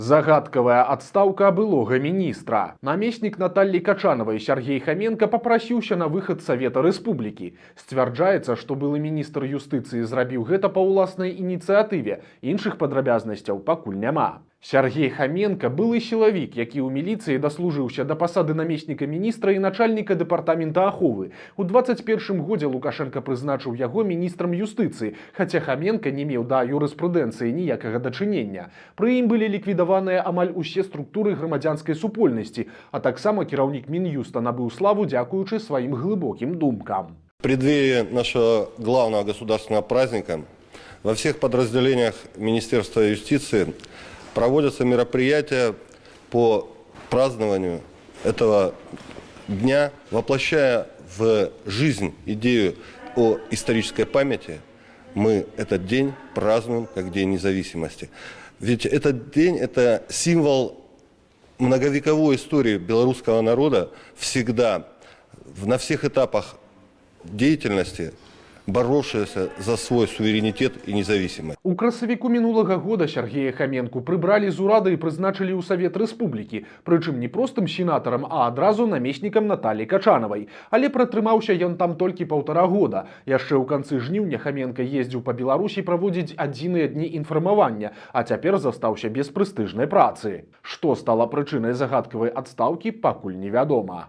Загадкавая адстаўка былога міністра. Намеснік Натальи Качановай Сергей Хоменко папрасіўся на выхад Савета Рэспублікі. Сцвярджаецца, што былы міністр юстыцыі зрабіў гэта па ўласнай ініцыятыве. Іншых падрабязнасцяў пакуль няма. Сергей Хоменко былы сілавік, які ў міліцыі даслужыўся да пасады намесніка міністра і начальніка дэпартамента аховы. У 21 годзе Лукашенко прызначыў яго міністрам юстыцыі, хаця Хоменко не меў да юрыспрудэнцыі ніякага дачынення. Пры ім былі ліквідаваныя амаль усе структуры грамадзянскай супольнасці, а таксама кіраўнік Мін'юста набыў славу дзякуючы сваім глыбокім думкам. В преддверии нашего главного государственного праздника во всех подразделениях Министерства юстиции проводятся мероприятия по празднованию этого дня, воплощая в жизнь идею о исторической памяти. Мы этот день празднуем как День независимости. Ведь этот день – это символ многовековой истории белорусского народа, всегда, на всех этапах деятельности, боровшаяся за свой суверенитет и независимость. У красавіку мінулага года Сергея Хоменку прыбралі з урада і прызначылі ў Савет Рэспублікі, прычым не простым сенатарам, а адразу намеснікам Натальи Качановай. Але пратрымаўся ён там толькі 1,5 года. Яшчэ ў канцы жніўня Хоменко ездзіў па Беларусі праводзіць адзіныя дні інфармавання, а цяпер застаўся без прэстыжнай працы. Што стала прычынай загадкавай адстаўкі, пакуль невядома.